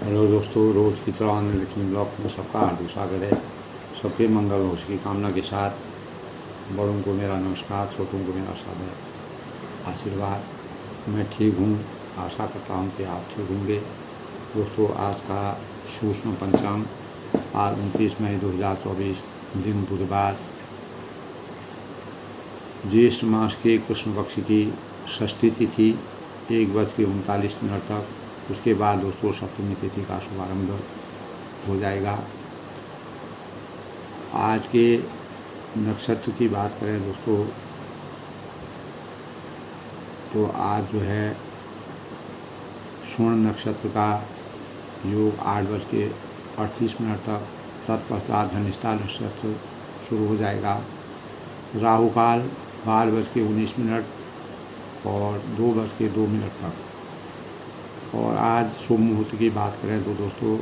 Hello दोस्तों, रोज़ की तरह आने लिखने ब्लॉग में सबका हार्दिक स्वागत है। सबके मंगल हो उसकी कामना के साथ बड़ों को मेरा नमस्कार, छोटों को मेरा सादर आशीर्वाद। मैं ठीक हूँ, आशा करता हूँ कि आप ठीक होंगे। दोस्तों, आज का सूक्ष्म पंचांग आज 29 मई 2024 दिन बुधवार, ज्येष्ठ मास के कृष्ण पक्ष की षष्ठी तिथि 1:39 तक। उसके बाद दोस्तों सप्तमी तिथि का शुभारंभ हो जाएगा। आज के नक्षत्र की बात करें दोस्तों तो आज जो है स्वर्ण नक्षत्र का योग 8:38 तक, तत्पश्चात धनिष्ठा नक्षत्र शुरू हो जाएगा। राहु काल 12:19 और 2:02 तक। और आज शुभ मुहूर्त की बात करें तो दोस्तों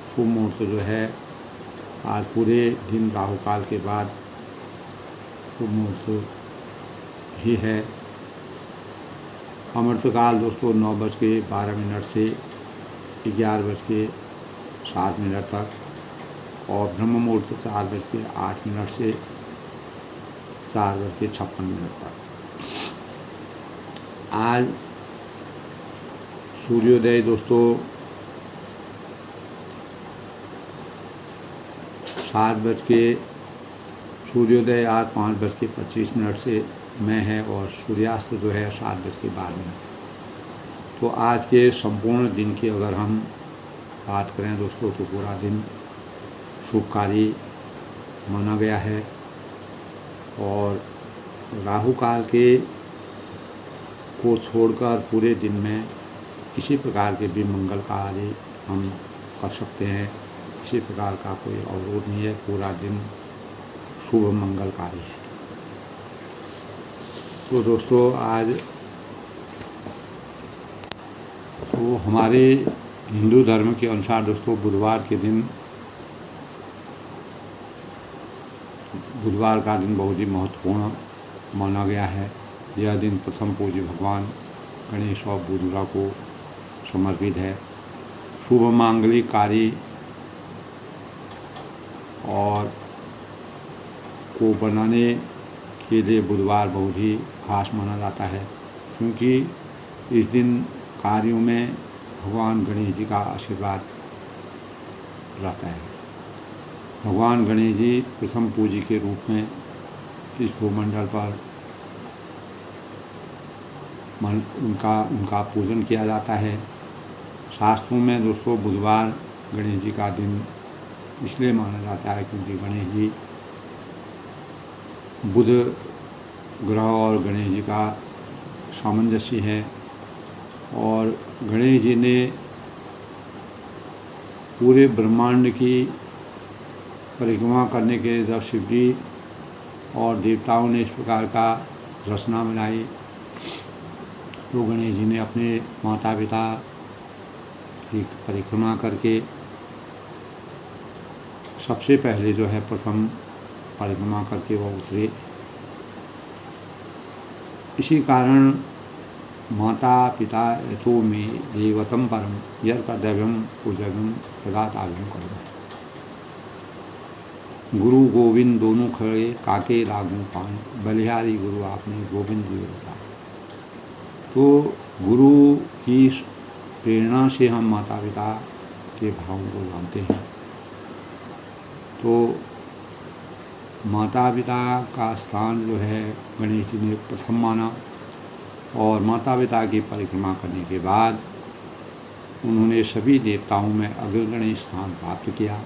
शुभ मुहूर्त जो है आज पूरे दिन राहु काल के बाद शुभ मुहूर्त ही है। अमृतकाल दोस्तों 9:12 से 11:07 तक और ब्रह्म मुहूर्त 4:08 से 4:56 तक। आज सूर्योदय दोस्तों सूर्योदय आज 5:25 से में है और सूर्यास्त जो है 7:12। तो आज के संपूर्ण दिन की अगर हम बात करें दोस्तों तो पूरा दिन शुभकारी माना गया है। और राहु काल के को छोड़कर पूरे दिन में किसी प्रकार के भी मंगल कार्य हम कर सकते हैं। किसी प्रकार का कोई अवरोध नहीं है, पूरा दिन शुभ मंगल कार्य है। तो दोस्तों आज तो हमारे हिंदू धर्म के अनुसार दोस्तों बुधवार का दिन बहुत ही महत्वपूर्ण माना गया है। यह दिन प्रथम पूज्य भगवान गणेश और बुधवार को समर्पित है। शुभ मांगलिक कार्य और को बनाने के लिए बुधवार बहुत ही खास माना जाता है, क्योंकि इस दिन कार्यों में भगवान गणेश जी का आशीर्वाद रहता है। भगवान गणेश जी प्रथम पूज्य के रूप में इस भूमंडल पर उनका पूजन किया जाता है। शास्त्रों में दोस्तों बुधवार गणेश जी का दिन इसलिए माना जाता है क्योंकि गणेश जी बुध ग्रह और गणेश जी का सामंजस्य है। और गणेश जी ने पूरे ब्रह्मांड की परिक्रमा करने के जब शिव जी और देवताओं ने इस प्रकार का रचना बनाई तो गणेश जी ने अपने माता पिता की परिक्रमा करके सबसे पहले जो है प्रथम परिक्रमा करके वो उतरे। इसी कारण माता पिता यथो में देवतम परम यह कर्तव्यम पूजव्यम प्रदाताव्यम कर्म। गुरु गोविंद दोनों खड़े काके लागू पाए, बलिहारी गुरु आपने गोविंद जी बता। तो गुरु की प्रेरणा से हम माता पिता के भावों को जानते हैं। तो माता पिता का स्थान जो है गणेश जी ने प्रथम माना और माता पिता की परिक्रमा करने के बाद उन्होंने सभी देवताओं में अग्रगण्य स्थान प्राप्त किया।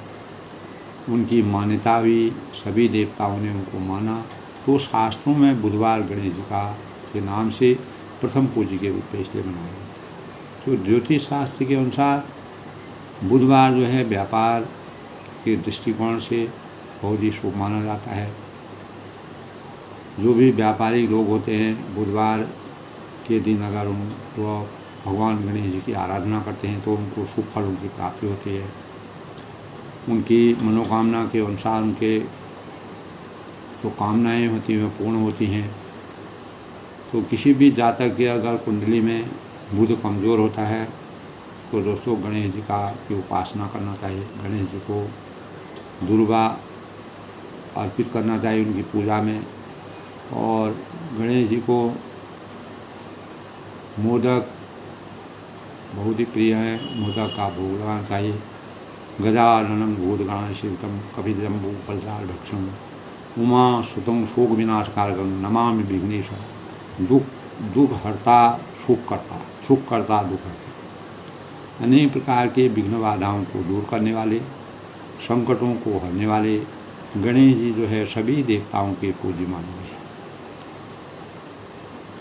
उनकी मान्यता भी सभी देवताओं ने उनको माना। तो शास्त्रों में बुधवार गणेश जी का के नाम से प्रथम पूज्य के रूप में इसलिए मनाया। तो ज्योतिष शास्त्र के अनुसार बुधवार जो है व्यापार के दृष्टिकोण से बहुत ही शुभ माना जाता है। जो भी व्यापारी लोग होते हैं बुधवार के दिन अगर वो भगवान गणेश जी की आराधना करते हैं तो उनको शुभ फल उनकी प्राप्ति होती है। उनकी मनोकामना के अनुसार उनके जो कामनाएं होती हैं पूर्ण होती हैं। तो किसी भी जातक के अगर कुंडली में बुध कमज़ोर होता है तो दोस्तों गणेश जी का की उपासना करना चाहिए। गणेश जी को दुर्वा अर्पित करना चाहिए उनकी पूजा में। और गणेश जी को मोदक बहुत ही प्रिय है, मोदक का भोग लगाना चाहिए। गजाननं भूतगणाधीसेवितं कपितजम्बूफलसारभक्षणं उमासुतं शोकविनाशकारकं नमामि विघ्नेश्वरं। दुख हरता सुख करता दुख हरता। अनेक प्रकार के विघ्न बाधाओं को दूर करने वाले, संकटों को हरने वाले गणेश जी जो है सभी देवताओं के पूज्य माने गए हैं।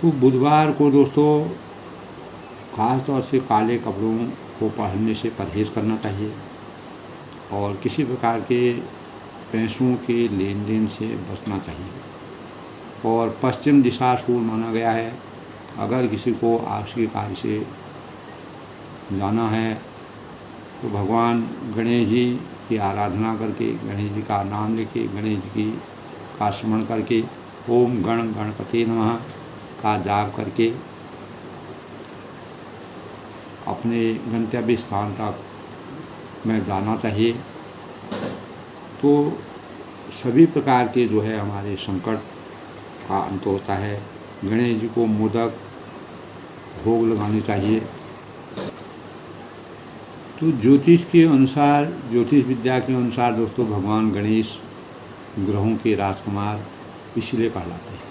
तो बुधवार को दोस्तों खास तौर से काले कपड़ों को पहनने से परहेज करना चाहिए और किसी प्रकार के पैसों के लेन देन से बचना चाहिए। और पश्चिम दिशा शुभ माना गया है। अगर किसी को आवश्यक कार्य से जाना है तो भगवान गणेश जी की आराधना करके, गणेश जी का नाम लेके, गणेश जी का स्मरण करके ओम गणपते नमः का जाप करके अपने गंतव्य स्थान तक में जाना चाहिए। तो सभी प्रकार के जो है हमारे संकट का अंत होता है। गणेश जी को मोदक भोग लगाने चाहिए। तो ज्योतिष के अनुसार, ज्योतिष विद्या के अनुसार दोस्तों भगवान गणेश ग्रहों के राजकुमार इसलिए कहलाते हैं।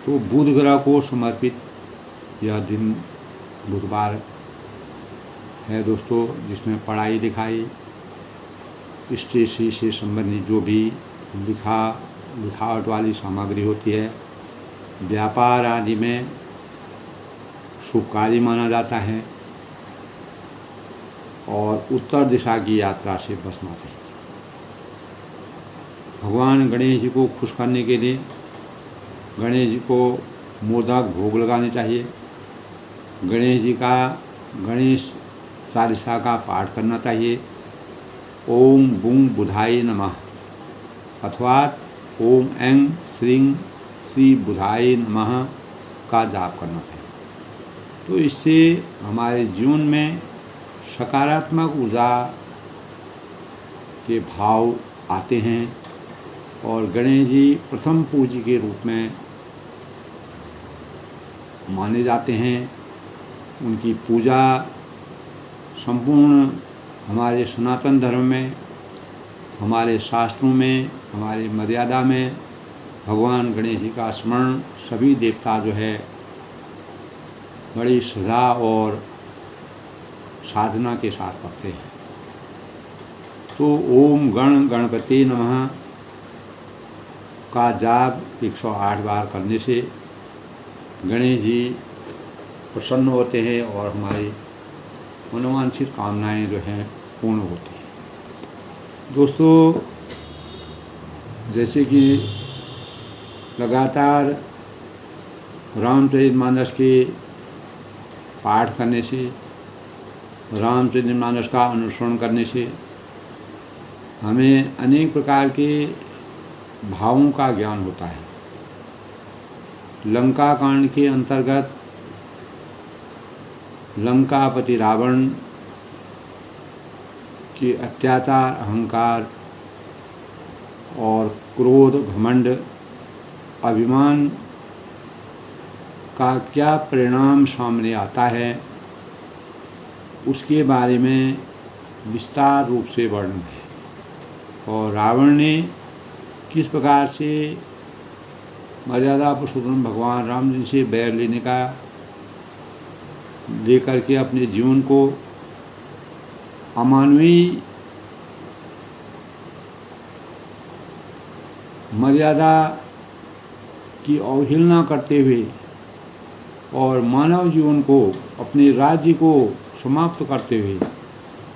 तो बुध ग्रह को समर्पित यह दिन बुधवार है दोस्तों, जिसमें पढ़ाई लिखाई, स्टेशनरी से संबंधित जो भी लिखावट वाली सामग्री होती है, व्यापार आदि में शुभ कार्य माना जाता है। और उत्तर दिशा की यात्रा से बचना चाहिए। भगवान गणेश जी को खुश करने के लिए गणेश जी को मोदक भोग लगाने चाहिए। गणेश जी का गणेश चालीसा का पाठ करना चाहिए। ओम बुं बुधाय नमः अथवा ओम ऐं श्रीं श्री बुधाय नमः का जाप करना चाहिए। तो इससे हमारे जीवन में सकारात्मक ऊर्जा के भाव आते हैं और गणेश जी प्रथम पूज्य के रूप में माने जाते हैं। उनकी पूजा संपूर्ण हमारे सनातन धर्म में, हमारे शास्त्रों में, हमारे मर्यादा में भगवान गणेश जी का स्मरण सभी देवता जो है बड़ी श्रद्धा और साधना के साथ करते हैं। तो ओम गणपते नमः का जाप 108 बार करने से गणेश जी प्रसन्न होते हैं और हमारी मनोवांछित कामनाएं जो हैं पूर्ण होती हैं। दोस्तों जैसे कि लगातार रामचरितमानस के पाठ करने से, रामचरितमानस का अनुसरण करने से हमें अनेक प्रकार के भावों का ज्ञान होता है। लंका कांड के अंतर्गत लंकापति रावण के अत्याचार, अहंकार और क्रोध, घमंड, अभिमान का क्या परिणाम सामने आता है उसके बारे में विस्तार रूप से वर्णन है। और रावण ने किस प्रकार से मर्यादा पुरुषोत्तम भगवान राम जी से बैर लेकर के अपने जीवन को अमानवीय मर्यादा की अवहेलना करते हुए और मानव जीवन को, अपने राज्य को समाप्त करते हुए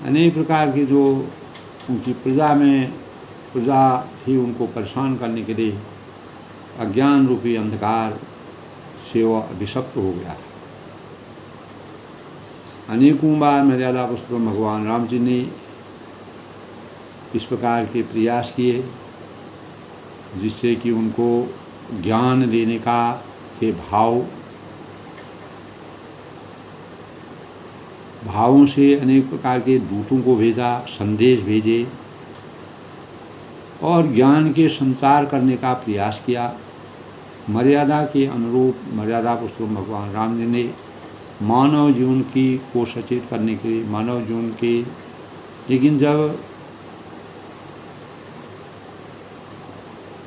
अनेक प्रकार की जो उनकी प्रजा थी उनको परेशान करने के लिए अज्ञान रूपी अंधकार से वह अभिशप्त हो गया था। अनेकों बार मर्यादा पुरुषोत्तम भगवान राम जी ने इस प्रकार के प्रयास किए जिससे कि उनको ज्ञान देने का के भाव भावों से अनेक प्रकार के दूतों को भेजा, संदेश भेजे और ज्ञान के संचार करने का प्रयास किया। मर्यादा के अनुरूप मर्यादा पुरुषोत्तम भगवान राम जी ने मानव जीवन की को सचेत करने के लिए मानव जीवन के, लेकिन जब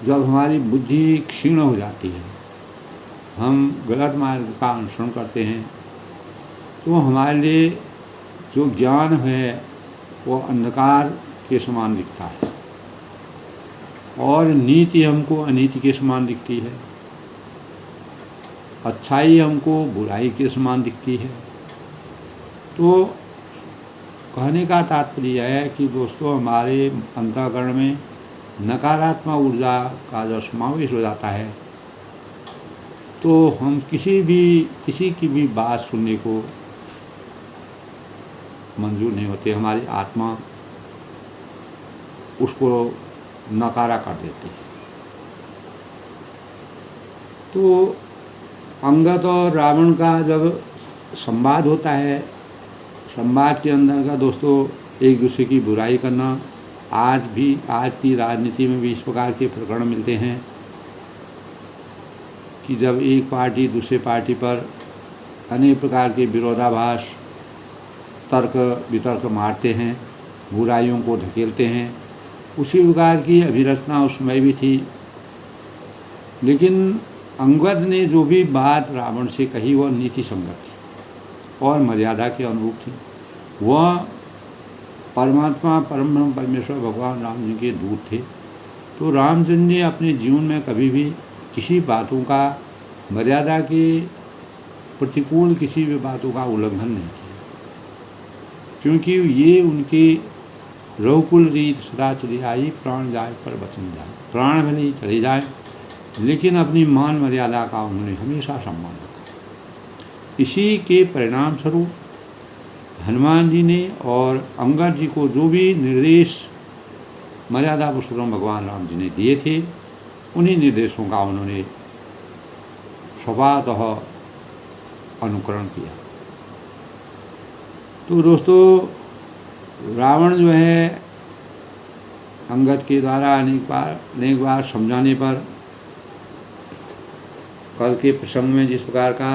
हमारी बुद्धि क्षीण हो जाती है, हम गलत मार्ग का अनुसरण करते हैं, तो हमारे लिए जो ज्ञान है वो अंधकार के समान दिखता है और नीति हमको अनीति के समान दिखती है, अच्छाई हमको बुराई के समान दिखती है। तो कहने का तात्पर्य है कि दोस्तों, हमारे अंतःकरण में नकारात्मक ऊर्जा का जब समावेश हो जाता है तो हम किसी की भी बात सुनने को मंजूर नहीं होते, हमारी आत्मा उसको नकारा कर देती है। तो अंगद और रावण का जब संवाद होता है, संवाद के अंदर का दोस्तों एक दूसरे की बुराई करना, आज की राजनीति में भी इस प्रकार के प्रकरण मिलते हैं कि जब एक पार्टी दूसरे पार्टी पर अनेक प्रकार के विरोधाभास तर्क वितर्क मारते हैं, बुराइयों को धकेलते हैं। उसी प्रकार की अभिरचना उस समय भी थी, लेकिन अंगद ने जो भी बात रावण से कही वह नीति संगत थी और मर्यादा के अनुरूप थी। वह परमात्मा परम ब्रह्म परमेश्वर भगवान राम जी के दूत थे। तो रामचंद्र जी अपने जीवन में कभी भी किसी बातों का, मर्यादा के प्रतिकूल किसी भी बातों का उल्लंघन नहीं किया, क्योंकि ये उनकी रघुकुल रीत सदा चली आई, प्राण जाए पर वचन जाए। प्राण भले ही चले जाए लेकिन अपनी मान मर्यादा का उन्होंने हमेशा सम्मान रखा। इसी के परिणाम स्वरूप हनुमान जी ने और अंगद जी को जो भी निर्देश मर्यादा पुरुषोत्तम भगवान राम जी ने दिए थे, उन्हीं निर्देशों का उन्होंने स्वभावतः अनुकरण किया। तो दोस्तों, रावण जो है अंगद के द्वारा अनेक बार समझाने पर, कल के प्रसंग में जिस प्रकार का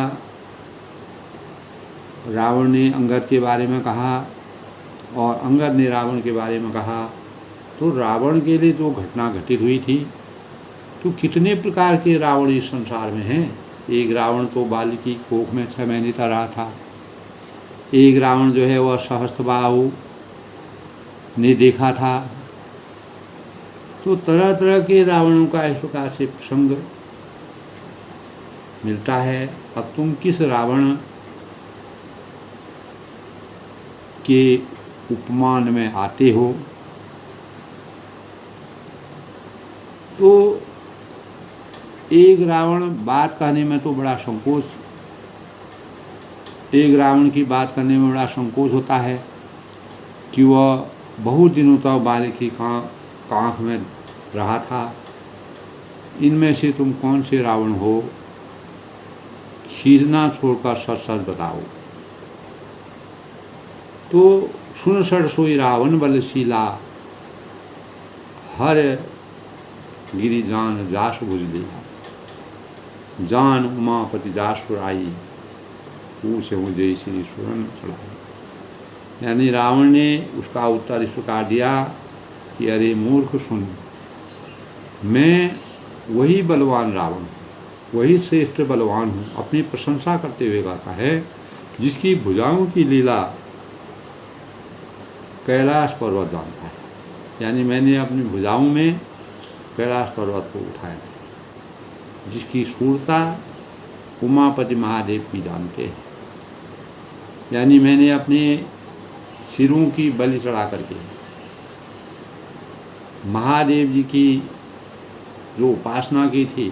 रावण ने अंगद के बारे में कहा और अंगद ने रावण के बारे में कहा, तो रावण के लिए जो घटना घटित हुई थी, तो कितने प्रकार के रावण इस संसार में हैं। एक रावण तो बाली की कोख में 6 महीने तक रहा था, एक रावण जो है वह सहस्त्रबाहु ने देखा था। तो तरह तरह के रावणों का इस प्रकार से प्रसंग मिलता है। अब तुम किस रावण के उपमान में आते हो? तो एक रावण बात कहने में तो बड़ा संकोच, एक रावण की बात करने में बड़ा संकोच होता है कि वह बहुत दिनों तक बाली की कांख में रहा था। इनमें से तुम कौन से रावण हो? खींचना छोड़कर सच सच बताओ। तो सुन सड़ सोई रावण बलशीला, हर गिरी जान जास बुझ लिया, जान उमापति जासुर आई, पूछे मुझे श्री सुरन चढ़ाई। यानी रावण ने उसका उत्तर इस प्रकार दिया कि अरे मूर्ख सुन, मैं वही बलवान रावण, वही श्रेष्ठ बलवान हूँ, अपनी प्रशंसा करते हुए कहता है, जिसकी भुजाओं की लीला कैलाश पर्वत जानता है। यानी मैंने अपनी भुजाओं में कैलाश पर्वत को उठाया, जिसकी शूरता उमापति महादेव की जानते हैं। यानी मैंने अपने सिरों की बलि चढ़ा करके महादेव जी की जो उपासना की थी,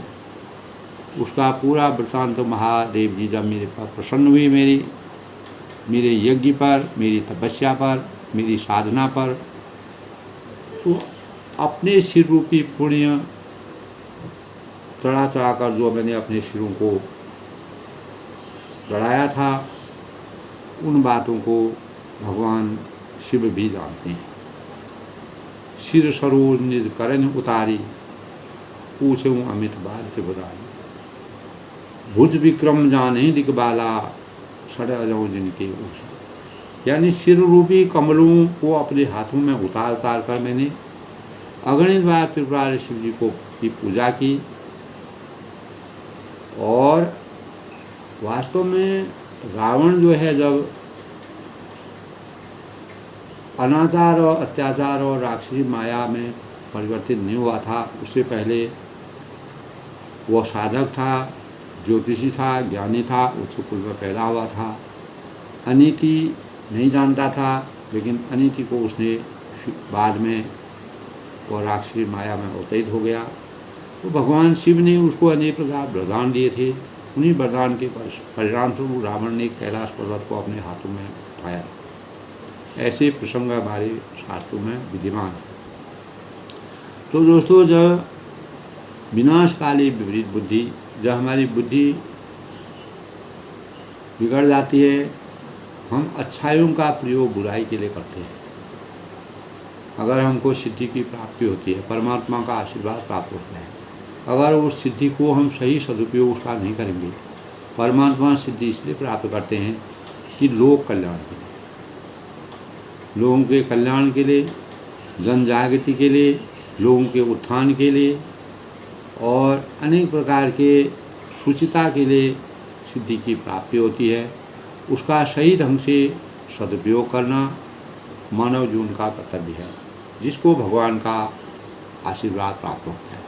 उसका पूरा वृत्तांत महादेव जी जब मेरे पर प्रसन्न हुए, मेरे यज्ञ पर, मेरी तपस्या पर, मेरी साधना पर, तो अपने सिर रूपी पुण्य चढ़ा कर जो मैंने अपने सिरों को चढ़ाया था, उन बातों को भगवान शिव भी जानते हैं। सिर सरोज निज करन उतारी, पूछूं अमित बार से बुराई। भुज विक्रम जाने दिखबाला, सड़ा जाऊं जिनके ओर। यानी सिर रूपी कमलों को अपने हाथों में उतार उतार कर मैंने अगणित बार त्रिपुरारी शिव जी को की पूजा की। और वास्तव में रावण जो है जब अनाचार और अत्याचार और राक्षसी माया में परिवर्तित नहीं हुआ था, उससे पहले वह साधक था, ज्योतिषी था, ज्ञानी था, उच्च कुल में पैदा हुआ था, अनीति नहीं जानता था, लेकिन अनीति को उसने बाद में वह राक्षसी माया में अवतरित हो गया। तो भगवान शिव ने उसको अनेक प्रकार वरदान दिए थे। उन्हीं वरदान के परिणाम स्वरूप रावण ने कैलाश पर्वत को अपने हाथों में उठाया। ऐसे प्रसंग हमारे शास्त्रों में विद्यमान है। तो दोस्तों, जब विनाशकाली विपरीत बुद्धि, जब हमारी बुद्धि बिगड़ जाती है, हम अच्छाइयों का प्रयोग बुराई के लिए करते हैं। अगर हमको सिद्धि की प्राप्ति होती है, परमात्मा का आशीर्वाद प्राप्त होता है, अगर उस सिद्धि को हम सही सदुपयोग उसका नहीं करेंगे, परमात्मा सिद्धि इसलिए प्राप्त करते हैं कि लोक कल्याण के लिए, लोगों के कल्याण के लिए, जन जागृति के लिए, लोगों के उत्थान के लिए और अनेक प्रकार के शुचिता के लिए सिद्धि की प्राप्ति होती है। उसका सही ढंग से सदुपयोग करना मानव जीवन का कर्तव्य है, जिसको भगवान का आशीर्वाद प्राप्त होता है।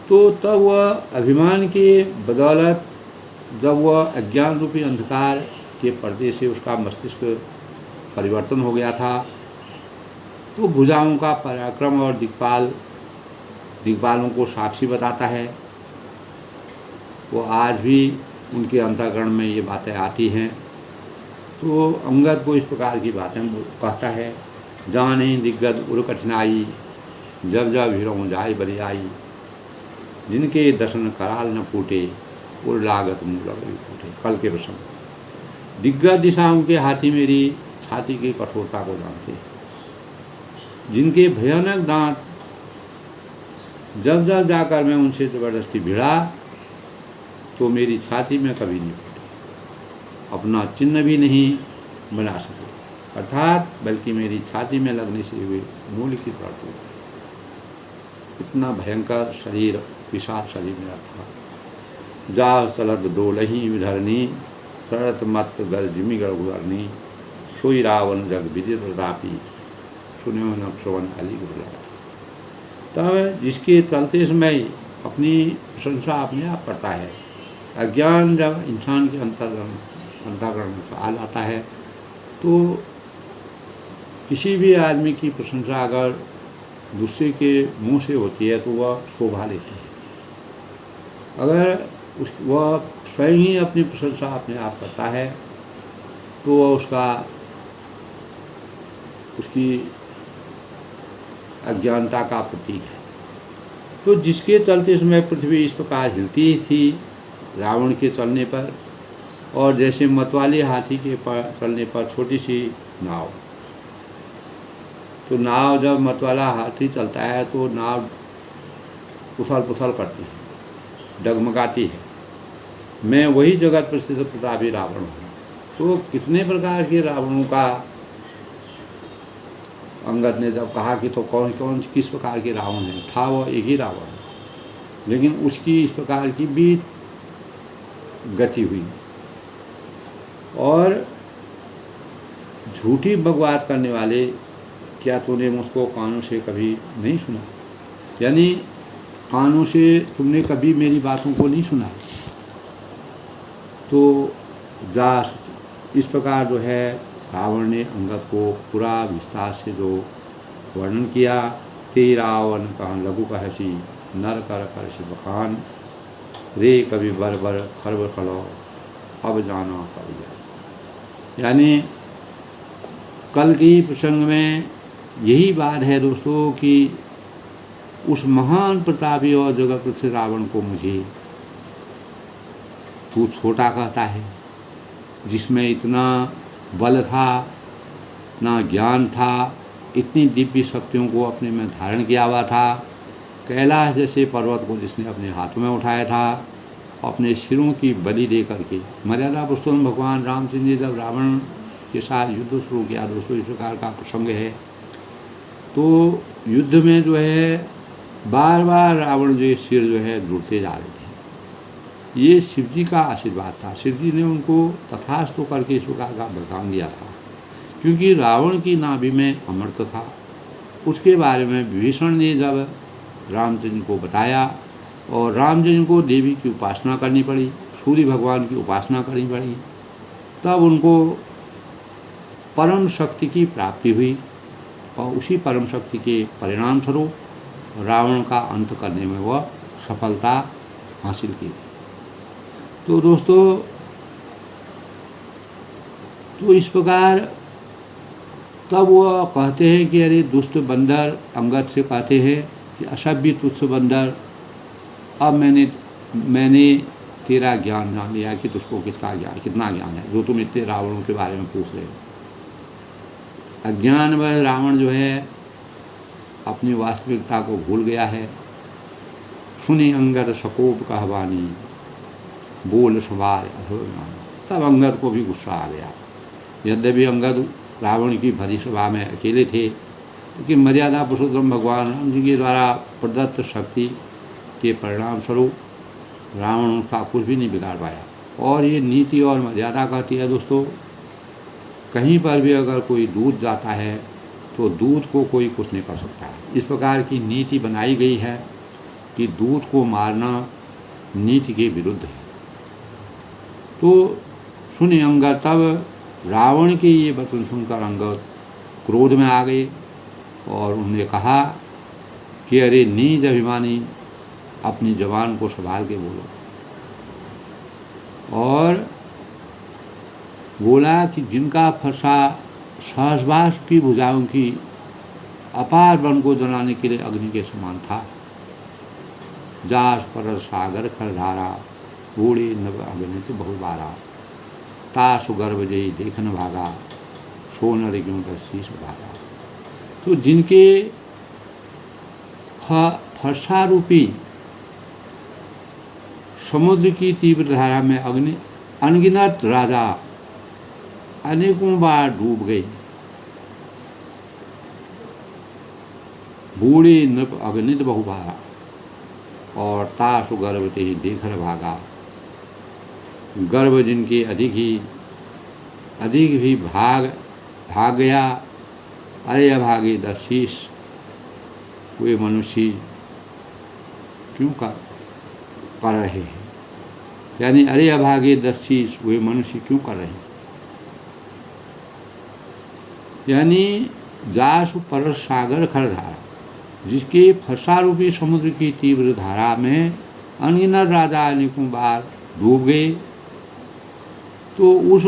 तो तब वह अभिमान के बदौलत, जब वह अज्ञान रूपी अंधकार के पर्दे से उसका मस्तिष्क परिवर्तन हो गया था, तो भुजाओं का पराक्रम और दिक्पालों को साक्षी बताता है। वो आज भी उनके अंतःकरण में ये बातें आती हैं। तो अंगद को इस प्रकार की बातें कहता है, जाने दिग्गज उर कठिनाई, जब जब हीरों जाय बरियाई, जिनके दर्शन कराल न फूटे, उर लागत मूल फूटे। कल के प्रसंग। दिग्गज दिशाओं के हाथी मेरी छाती की कठोरता को जानते हैं, जिनके भयानक दांत जब जब जाकर मैं उनसे ज़बरदस्ती भिड़ा तो मेरी छाती में कभी नहीं फूटे, अपना चिन्ह भी नहीं बना सके, अर्थात बल्कि मेरी छाती में लगने से हुए मूल की तरह टूट। इतना भयंकर शरीर, विशाल शरीर मेरा था। जा चलत डोलही विधरनी, शरत मत गल जिमी गढ़ गुरनी, सोई रावण जग विदित प्रतापी, सुनो न श्रवण अली गुरलाटी। तब जिसके चलते समय अपनी प्रशंसा अपने आप करता है। अज्ञान जब इंसान के अंतःकरण में आ जाता है, तो किसी भी आदमी की प्रशंसा अगर दूसरे के मुंह से होती है तो वह शोभा लेती है। अगर वह स्वयं ही अपनी प्रशंसा अपने आप करता है तो वह उसकी अज्ञानता का प्रतीक है। तो जिसके चलते समय पृथ्वी इस प्रकार हिलती थी रावण के चलने पर, और जैसे मतवाले हाथी के चलने पर छोटी सी नाव, तो नाव जब मतवाला हाथी चलता है तो नाव उथल पुथल करती है, डगमगाती है। मैं वही जगत प्रसिद्ध प्रतापी रावण हूँ। तो कितने प्रकार के रावणों का अंगद ने जब कहा कि तो कौन कौन किस प्रकार के रावण हैं, था वो एक ही रावण, लेकिन उसकी इस प्रकार की भी गति हुई। और झूठी बकवास करने वाले, क्या तूने मुझको कानों से कभी नहीं सुना, यानी कानों से तुमने कभी मेरी बातों को नहीं सुना। तो जा इस प्रकार जो है रावण ने अंगद को पूरा विस्तार से जो वर्णन किया। ते रावण कहाँ लघु कहसी, नर कर कर से बखान, रे कभी बर बर खरब खलो, अब जाना कभी। यानी कल की प्रसंग में यही बात है दोस्तों कि उस महान प्रतापी और जगत प्रसिद्ध रावण को मुझे तू छोटा कहता है, जिसमें इतना बल था, ना ज्ञान था, इतनी दिव्य शक्तियों को अपने में धारण किया हुआ था। कैलाश जैसे पर्वत को जिसने अपने हाथों में उठाया था, अपने सिरों की बलि दे करके। मर्यादा पुरुषोत्तम भगवान रामचंद्र जी जब रावण के साथ युद्ध शुरू किया, दोस्तों इस प्रकार का प्रसंग है। तो युद्ध में जो है बार बार रावण जो सिर जो है जुड़ते जा रहे थे। ये शिव जी का आशीर्वाद था। शिव जी ने उनको तथास्तु करके इस प्रकार का वरदान दिया था, क्योंकि रावण की नाभि में अमृत था। उसके बारे में विभीषण ने जब रामचंद्र को बताया और रामचंद्र को देवी की उपासना करनी पड़ी, सूर्य भगवान की उपासना करनी पड़ी, तब उनको परम शक्ति की प्राप्ति हुई और उसी परम शक्ति के परिणाम स्वरूप रावण का अंत करने में वह सफलता हासिल की। तो दोस्तों, तो इस प्रकार तब वह कहते हैं कि अरे दुष्ट बंदर, अंगद से कहते हैं कि असभ्य तुच्छ बंदर, अब मैंने तेरा ज्ञान जान लिया कि तुझको कितना ज्ञान है, जो तुम इतने रावणों के बारे में पूछ रहे हो। अज्ञान वह रावण जो है अपनी वास्तविकता को भूल गया है। सुनी अंगद सकोप कहवानी, बोल सवार अधोमान। तब अंगद को भी गुस्सा आ गया। यद्यपि अंगद रावण की भरी सभा में अकेले थे, लेकिन मर्यादा पुरुषोत्तम भगवान राम जी के द्वारा प्रदत्त शक्ति के परिणाम स्वरूप रावण उनका कुछ भी नहीं बिगाड़ पाया। और ये नीति और मर्यादा कहती है दोस्तों, कहीं पर भी अगर कोई दूध जाता है तो दूध को कोई कुछ नहीं कर सकता है। इस प्रकार की नीति बनाई गई है कि दूध को मारना नीति के विरुद्ध है। तो सुने अंगद, तब रावण के ये वचन सुनकर अंगद क्रोध में आ गए और उन्होंने कहा कि अरे नीच अभिमानी, अपनी जबान को संभाल के बोलो। और बोला कि जिनका फरसा सहस्रार की भुजाओं की अपार वन को जलाने के लिए अग्नि के समान था। जास पर सागर खरधारा, बूढ़े नव अग्नित बहुबारा। तासु गर्भ जयी देखन भागा, सोनर क्यों का शीश भागा। तो जिनके फरसा रूपी समुद्र की तीव्र धारा में अनगिनत राजा अनेकों बार डूब गए। बूढ़े नृप अग्नित बहुबारा, और तासु गर्भ ते ही देखर भागा। गर्भ जिनके अधिक भी भाग गया। अरे अभागे दशीष, वे मनुष्य क्यों कर रहे हैं। यानी अरे अभागे दशीष, वे मनुष्य क्यों कर रहे हैं। यानी जासु पर सागर खरधारा, जिसके फरसारूपी समुद्र की तीव्र धारा में अनगिनत राजा अनेकों बार डूब गए। तो उस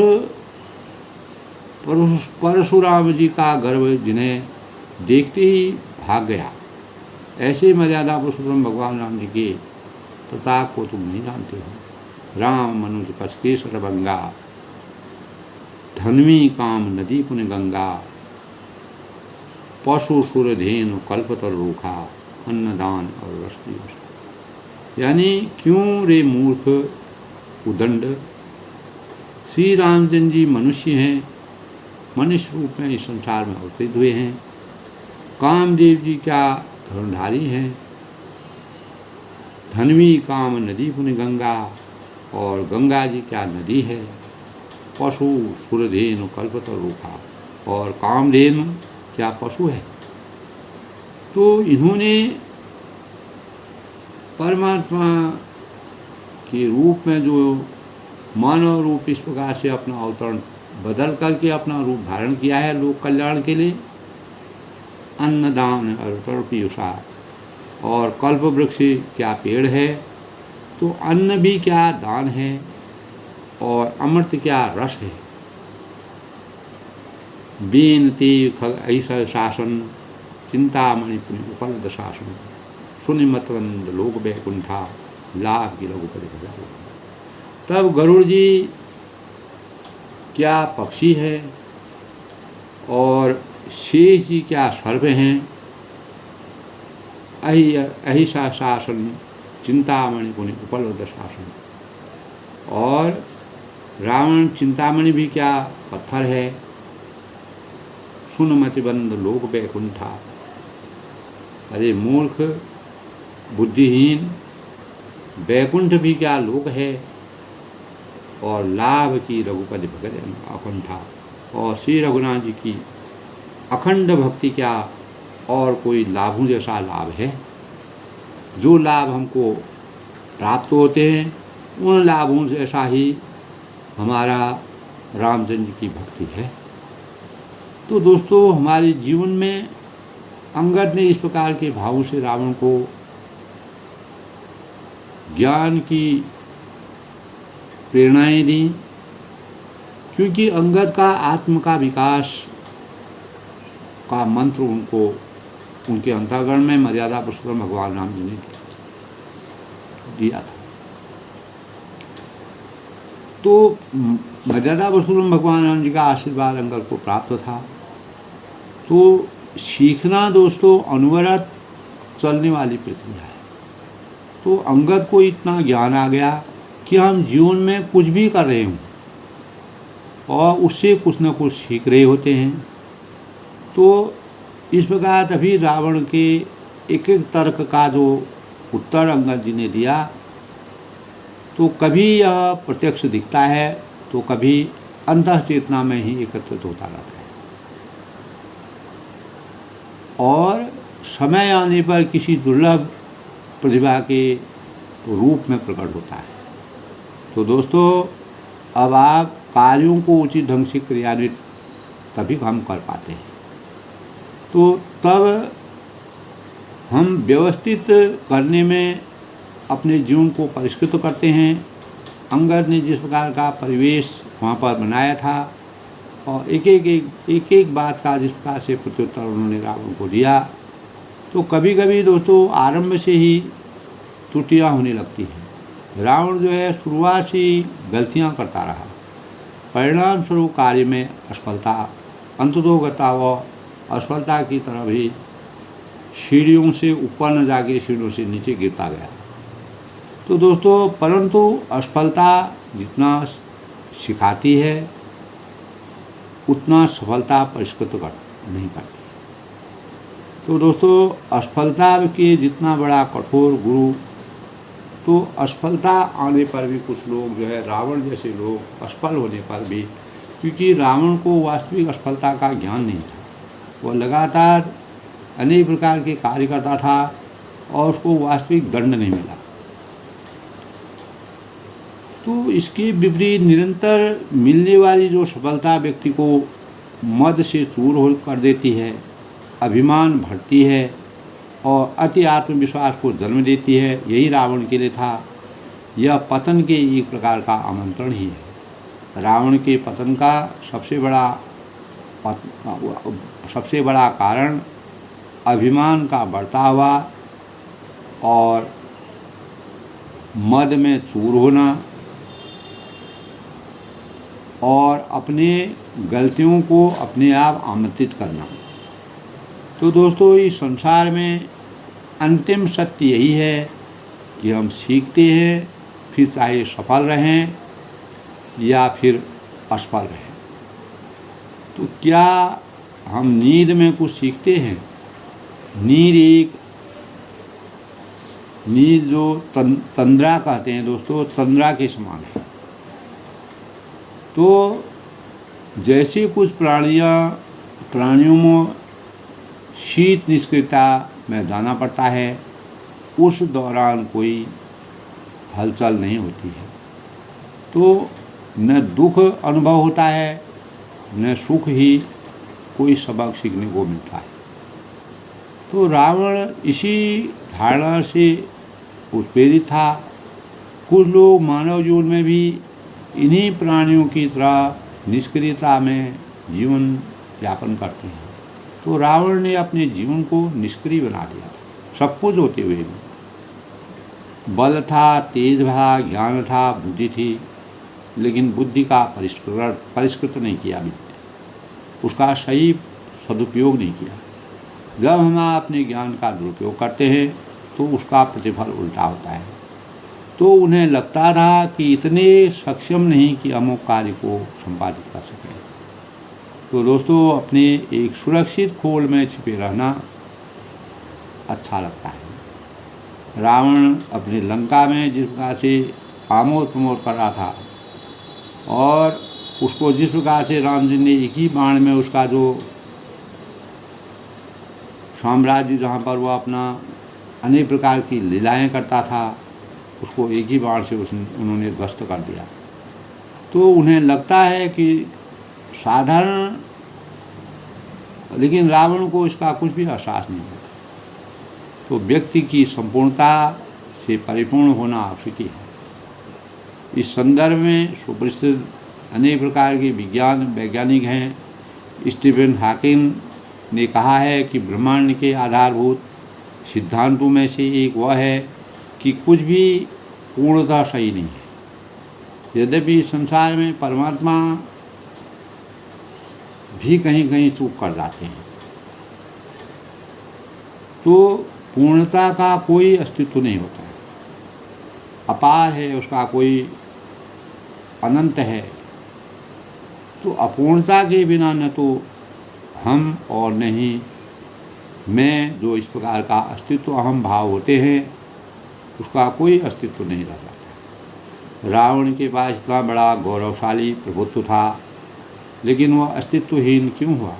परशुराम जी का गर्भ जिन्हें देखते ही भाग गया, ऐसे मर्यादा पुरुषोत्तम भगवान राम जी के प्रताप को तुम नहीं जानते हो। राम मनुज कसके सरभंगा, धन्वी काम नदी पुण्य गंगा। पशु सुर धेनु कल्पतर रूखा, अन्नदान और रस। यानी क्यों रे मूर्ख उदंड, श्री रामचंद्र जी मनुष्य हैं, मनुष्य रूप में इस संसार में अवतरित हुए हैं। कामदेव जी क्या धर्मधारी हैं। धन्वी काम नदी पुण्य गंगा, और गंगा जी क्या नदी है। पशु सुरधेनु कल्पतर रूखा, और कामधेनु क्या पशु है। तो इन्होंने परमात्मा के रूप में जो मानव रूप इस प्रकार से अपना अवतरण बदल करके अपना रूप धारण किया है लोक कल्याण के लिए। अन्नदान और पीयूषा, और कल्प वृक्ष क्या पेड़ है, तो अन्न भी क्या दान है, और अमृत क्या रस है। बीनती ऐसा शासन, चिंतामणि पुण्य उपलब्ध शासन। सुनिमतवंद लोक बैकुंठा, लाभ की लघुपति। तब गरुड़ जी क्या पक्षी है और शेष जी क्या सर्प हैं। अहिसा शासन चिंतामणि पुनि उपलब्ध शासन। और रावण चिंतामणि भी क्या पत्थर है। सुन मतिबंध लोक बैकुंठा। अरे मूर्ख बुद्धिहीन, बैकुंठ भी क्या लोक है। और लाभ की रघुपति भगत अकुंठा। और श्री रघुनाथ जी की अखंड भक्ति क्या और कोई लाभों जैसा लाभ है। जो लाभ हमको प्राप्त होते हैं उन लाभों जैसा ही हमारा रामचंद्र की भक्ति है। तो दोस्तों, हमारे जीवन में अंगद ने इस प्रकार के भावों से रावण को ज्ञान की प्रेरणाएं दी, क्योंकि अंगद का आत्म का विकास का मंत्र उनको उनके अंतःकरण में मर्यादा पुरुषोत्तम भगवान राम जी ने दिया था। तो मर्यादा पुरुषोत्तम भगवान राम जी का आशीर्वाद अंगद को प्राप्त था। तो सीखना दोस्तों अनवरत चलने वाली प्रक्रिया है। तो अंगद को इतना ज्ञान आ गया कि हम जीवन में कुछ भी कर रहे हों और उससे कुछ न कुछ सीख रहे होते हैं। तो इस प्रकार तभी रावण के एक एक तर्क का जो उत्तर अंगद जी ने दिया, तो कभी यह प्रत्यक्ष दिखता है तो कभी अंतः चेतना में ही एकत्रित होता रहता है और समय आने पर किसी दुर्लभ प्रतिभा के रूप में प्रकट होता है। तो दोस्तों, अब आप कार्यों को उचित ढंग से क्रियान्वित तभी हम कर पाते हैं। तो तब हम व्यवस्थित करने में अपने जीवन को परिष्कृत करते हैं। अंगद ने जिस प्रकार का परिवेश वहाँ पर बनाया था और एक एक बात का जिस प्रकार से प्रत्युत्तर उन्होंने रावण को दिया, तो कभी कभी दोस्तों आरंभ से ही त्रुटियाँ होने लगती हैं। रावण जो है शुरुआत से ही गलतियाँ करता रहा, परिणाम स्वरूप कार्य में असफलता, अंततोगता व असफलता की तरफ ही सीढ़ियों से ऊपर न जाके सीढ़ियों से नीचे गिरता गया। तो दोस्तों, परंतु असफलता जितना सिखाती है उतना सफलता परिष्कृत नहीं करती। तो दोस्तों, असफलता के जितना बड़ा कठोर गुरु, तो असफलता आने पर भी कुछ लोग जो है रावण जैसे लोग असफल होने पर भी, क्योंकि रावण को वास्तविक असफलता का ज्ञान नहीं था, वह लगातार अनेक प्रकार के कार्य करता था और उसको वास्तविक दंड नहीं मिला। तो इसके विपरीत निरंतर मिलने वाली जो सफलता व्यक्ति को मद से चूर हो कर देती है, अभिमान भरती है और अति आत्मविश्वास को जन्म देती है, यही रावण के लिए था। यह पतन के एक प्रकार का आमंत्रण ही है। रावण के पतन का सबसे बड़ा कारण अभिमान का बढ़ता हुआ और मद में चूर होना और अपने गलतियों को अपने आप आमंत्रित करना। तो दोस्तों, इस संसार में अंतिम सत्य यही है कि हम सीखते हैं, फिर चाहे सफल रहें या फिर असफल रहें। तो क्या हम नींद में कुछ सीखते हैं? नींद जो तंद्रा कहते हैं दोस्तों, तंद्रा के समान है। तो जैसे कुछ प्राणियों में शीत निष्क्रियता में जाना पड़ता है, उस दौरान कोई हलचल नहीं होती है, तो न दुख अनुभव होता है न सुख ही कोई सबक सीखने को मिलता है। तो रावण इसी धारणा से उत्प्रेरित था। कुछ लोग मानव जीवन में भी इन्हीं प्राणियों की तरह निष्क्रियता में जीवन यापन करते हैं। तो रावण ने अपने जीवन को निष्क्रिय बना दिया था, सब कुछ होते हुए भी। बल था, तेज था, ज्ञान था, बुद्धि थी, लेकिन बुद्धि का परिष्कृत नहीं किया भी, उसका सही सदुपयोग नहीं किया। जब हम अपने ज्ञान का दुरुपयोग करते हैं तो उसका प्रतिफल उल्टा होता है। तो उन्हें लगता था कि इतने सक्षम नहीं कि अमुक कार्य को संपादित कर सकें। तो दोस्तों, अपने एक सुरक्षित खोल में छिपे रहना अच्छा लगता है। रावण अपनी लंका में जिस प्रकार से आमोद प्रमोद कर रहा था और उसको जिस प्रकार से राम जी ने एक ही बाण में उसका जो साम्राज्य जहाँ पर वो अपना अनेक प्रकार की लीलाएं करता था, उसको एक ही बाण से उन्होंने ध्वस्त कर दिया। तो उन्हें लगता है कि साधारण, लेकिन रावण को इसका कुछ भी एहसास नहीं होता। तो व्यक्ति की संपूर्णता से परिपूर्ण होना आवश्यक है। इस संदर्भ में सुप्रसिद्ध अनेक प्रकार के वैज्ञानिक हैं। स्टीफन हॉकिंग ने कहा है कि ब्रह्मांड के आधारभूत सिद्धांतों में से एक वह है कि कुछ भी पूर्णतः सही नहीं है। यद्यपि संसार में परमात्मा भी कहीं कहीं चूक कर जाते हैं, तो पूर्णता का कोई अस्तित्व नहीं होता है। अपार है, उसका कोई अनंत है। तो अपूर्णता के बिना न तो हम और न ही मैं, जो इस प्रकार का अस्तित्व अहम भाव होते हैं, उसका कोई अस्तित्व नहीं रह जाता। रावण के पास इतना बड़ा गौरवशाली प्रभुत्व था, लेकिन वह अस्तित्वहीन क्यों हुआ?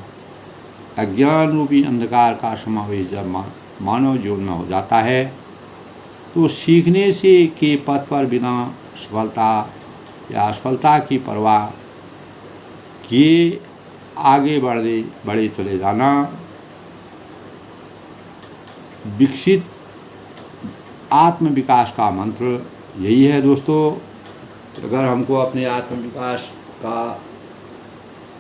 अज्ञान रूपी अंधकार का समावेश जब मानव जीवन में हो जाता है तो सीखने से के पथ पर बिना सफलता या असफलता की परवाह किए आगे बढ़े चले जाना विकसित आत्म विकास का मंत्र यही है। दोस्तों, अगर हमको अपने आत्म विकास का,